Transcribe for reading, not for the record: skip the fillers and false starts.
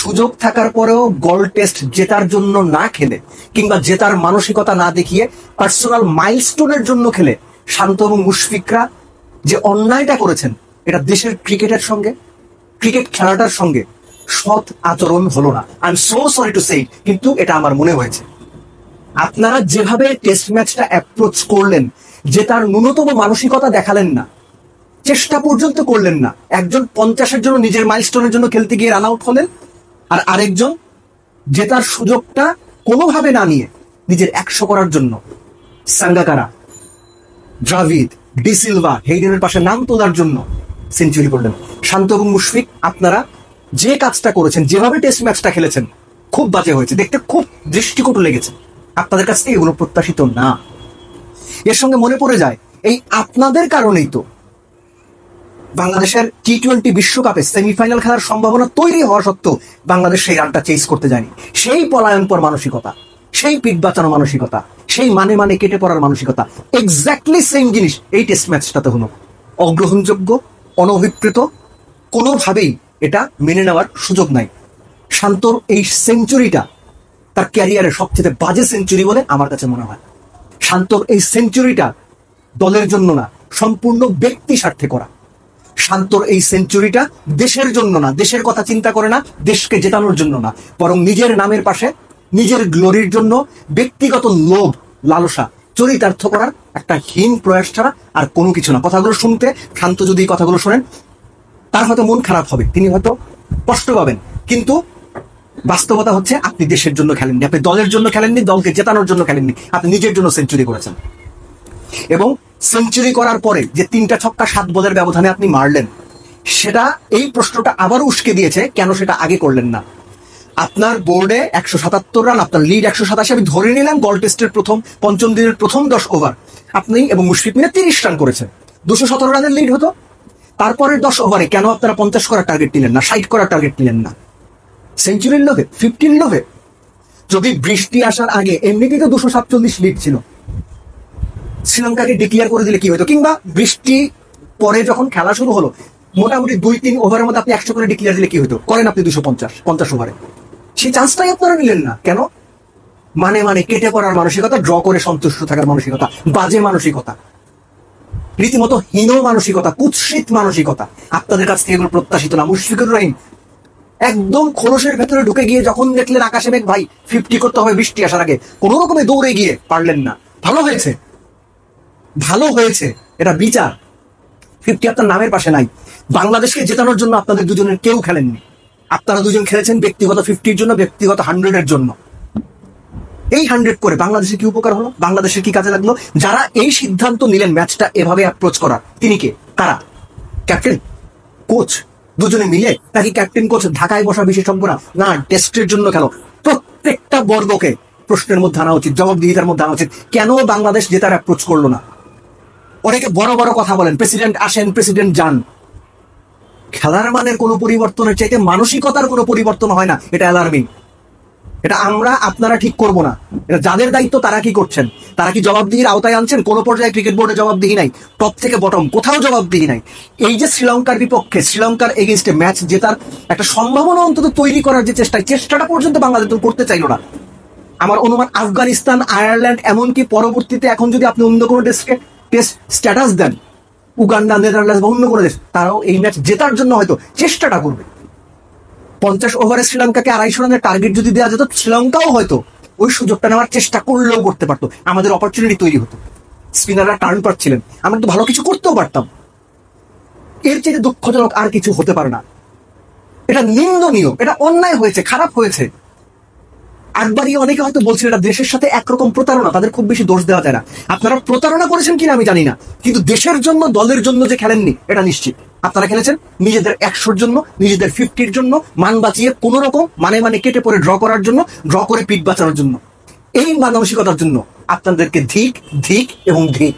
সুযোগ থাকার পরেও গোল টেস্ট জেতার জন্য না খেলে কিংবা জেতার মানসিকতা না দেখিয়ে পার্সোনাল মাইলস্টোনের জন্য খেলে শান্ত এবং মুশফিকরা যে অন্যায়টা করেছেন, এটা দেশের ক্রিকেটের সঙ্গে, ক্রিকেট খেলাটার সঙ্গে সৎ আচরণ হলো না। I am so sorry to say, কিন্তু এটা আমার মনে হয়েছে। আপনারা যেভাবে টেস্ট ম্যাচটা অ্যাপ্রোচ করলেন, যে তার ন্যূনতম মানসিকতা দেখালেন না, চেষ্টা পর্যন্ত করলেন না। একজন 50-এর জন্য নিজের মাইলস্টোনের জন্য খেলতে গিয়ে রান আউট হলেন, আর আরেকজন জেতার সুযোগটা কোনোভাবে না নিয়ে নিজের 100 করার জন্য সাঙ্গাকারা, দ্রাভিদ, ডি সিলভা, হেইডেনের পাশে নাম তোলার জন্য সেঞ্চুরি করলেন। শান্ত এবং মুশফিক, আপনারা যে কাজটা করেছেন, যেভাবে টেস্ট ম্যাচটা খেলেছেন, খুব বাজে হয়েছে, দেখতে খুব দৃষ্টিকটু লেগেছে। আপনাদের কাছ থেকে এগুলো প্রত্যাশিত না। এর সঙ্গে মনে পড়ে যায়, এই আপনাদের কারণেই তো বাংলাদেশের টি-20 বিশ্বকাপে সেমিফাইনাল খেলার সম্ভাবনা তৈরি হওয়া সত্ত্বেও বাংলাদেশ সেই রানটা চেস করতে যায়নি। সেই পলায়নপর মানসিকতা, সেই পিঠ বাঁচানো মানসিকতা, সেই মানে মানে কেটে পড়ার মানসিকতা, এক্স্যাক্টলি সেম জিনিস এই টেস্ট ম্যাচটাতে হলো। অগ্রহণযোগ্য, অনভিপ্রেত, কোনোভাবেই এটা মেনে নেওয়ার সুযোগ নাই। শান্তর এই সেঞ্চুরিটা তার ক্যারিয়ারের সবচেয়ে বাজে সেঞ্চুরি বলে আমার কাছে মনে হয়। শান্তর এই সেঞ্চুরিটা দলের জন্য না, সম্পূর্ণ ব্যক্তি স্বার্থে করা। শান্তর এই সেঞ্চুরিটা দেশের জন্য না, দেশের কথা চিন্তা করে না, দেশকে জেতানোর জন্য না, বরং নিজের নামের পাশে নিজের গ্লোরির জন্য ব্যক্তিগত লোভ, লালসা চরিতার্থ করার একটা হীন প্রয়াস ছাড়া আর কোনো কিছু না। কথাগুলো শুনতে শান্ত যদি এই কথাগুলো শোনেন, তার হয়তো মন খারাপ হবে, তিনি হয়তো কষ্ট পাবেন, কিন্তু বাস্তবতা হচ্ছে আপনি দেশের জন্য খেলেননি, আপনি দলের জন্য খেলেননি, দলকে জেতানোর জন্য খেলেননি, আপনি নিজের জন্য সেঞ্চুরি করেছেন। এবং সেঞ্চুরি করার পরে যে 3টা ছক্কা 7 বলের ব্যবধানে আপনি মারলেন, সেটা এই প্রশ্নটা আবারও উস্কে দিয়েছে, কেন সেটা আগে করলেন না। আপনার বোর্ডে 177 রান, আপনার লিড 187, আমি ধরে নিলাম গল টেস্টের পঞ্চম দিনের প্রথম 10 ওভার আপনি এবং মুশফিক মিলে 30 রান করেছেন, 217 রানের লিড হতো। তারপরের 10 ওভারে কেন আপনারা 50 করার টার্গেট নিলেন না, 60 করার টার্গেট নিলেন না? সেঞ্চুরির লোভে, 15 লোভে? যদি বৃষ্টি আসার আগে এমনিতেই তো 247 লিড ছিল, শ্রীলঙ্কাকে ডিক্লেয়ার করে দিলে কি হতো? কিংবা বৃষ্টি পরে যখন খেলা শুরু হলো, মোটামুটি 2-3 ওভারের মধ্যে আপনি 100 করে ডিক্লেয়ার দিলে কি হতো? করেন আপনি 250 ওভারে। সেই চান্সটাই আপনারা নিলেন না কেন? মানে মানে কেটে পড়ার মানসিকতা, ড্র করে সন্তুষ্ট থাকার মানসিকতা, বাজে মানসিকতা, রীতিমতো হীন মানসিকতা, কুৎসিত মানসিকতা। আপনাদের কাছ থেকে এগুলো প্রত্যাশিত না। মুশফিকুর রহিম একদম খোলসের ভেতরে ঢুকে গিয়ে যখন দেখলেন আকাশে মেঘ, ভাই 50 করতে হবে বৃষ্টি আসার আগে, কোন রকমে দৌড়ে গিয়ে পারলেন না। ভালো হয়েছে, ভালো হয়েছে, এটা বিচার। 50 আপনার নামের পাশে নাই। বাংলাদেশকে জেতানোর জন্য আপনাদের দুজনের কেউ খেলেননি। আপনারা দুজন খেলেছেন ব্যক্তিগত 50-র জন্য, ব্যক্তিগত 100-এর জন্য। এই 100 করে বাংলাদেশের কি উপকার হলো? বাংলাদেশের কি কাজে লাগলো? যারা এই সিদ্ধান্ত নিলেন ম্যাচটা এভাবে অ্যাপ্রোচ করার, তিনি কে? কারা? ক্যাপ্টেন, কোচ, দুজনে মিলে? নাকি ক্যাপ্টেন কোচ ঢাকায় বসা বিশেষজ্ঞরা? না, টেস্টের জন্য খেলো। প্রত্যেকটা বর্গকে প্রশ্নের মধ্যে আনা উচিত, জবাবদিহিতার মধ্যে আনা উচিত। কেন বাংলাদেশ জেতার অ্যাপ্রোচ করলো না? অনেকে বড় বড় কথা বলেন, প্রেসিডেন্ট আসেন, প্রেসিডেন্ট যান। খেলার মানের কোনো পরিবর্তনের চাইতে মানসিকতার কোনো পরিবর্তন হয় না, এটা অ্যালার্মিং। এটা আমরা আপনারা ঠিক করব না, এটা যাদের দায়িত্ব তারা কি করছেন? তারা কি জবাবদিহির আওতায় আনছেন? কোনো পর্যায়ে ক্রিকেট বোর্ডে জবাবদিহি নাই, টপ থেকে বটম কোথাও জবাবদিহি নাই। এই যে শ্রীলঙ্কার বিপক্ষে, শ্রীলঙ্কার এগেইনস্টে ম্যাচ জেতার একটা সম্ভাবনা অন্তত তৈরি করার যে চেষ্টাটা পর্যন্ত বাংলাদেশ করতে চাইল না। আমার অনুমান আফগানিস্তান, আয়ারল্যান্ড, এমনকি পরবর্তীতে এখন যদি আপনি অন্য কোনো টেস্ট স্ট্যাটাস দেন, উগান্ডা, নেদারল্যান্ডস বা অন্য কোনো দেশ, তারাও এই ম্যাচ জেতার জন্য হয়তো চেষ্টাটা করবে। 50 ওভারে শ্রীলঙ্কাকে 250 রানের টার্গেট যদি দেওয়া যেত, শ্রীলঙ্কাও হয়তো ওই সুযোগটা নেওয়ার চেষ্টা করলেও করতে পারতো, আমাদের অপরচুনিটি তৈরি হতো। স্পিনাররা টার্ন পাচ্ছিলেন, আমরা তো ভালো কিছু করতেও পারতাম। এর চেয়ে দুঃখজনক আর কিছু হতে পারে না। এটা নিন্দনীয়, এটা অন্যায় হয়েছে, খারাপ হয়েছে। একবারই অনেকে হয়তো বলছেন এটা দেশের সাথে একরকম প্রতারণা, তাদের খুব বেশি দোষ দেওয়া যায় না। আপনারা প্রতারণা করেছেন কিনা আমি জানি না, কিন্তু দেশের জন্য, দলের জন্য যে খেলেননি এটা নিশ্চিত। আপনারা খেলেছেন নিজেদের 100-র জন্য, নিজেদের 50-র জন্য, মান বাঁচিয়ে কোন রকম মানে মানে কেটে পড়ে ড্র করার জন্য, ড্র করে পিঠ বাঁচানোর জন্য। এই মানসিকতার জন্য আপনাদেরকে ধিক, ধিক এবং ধিক।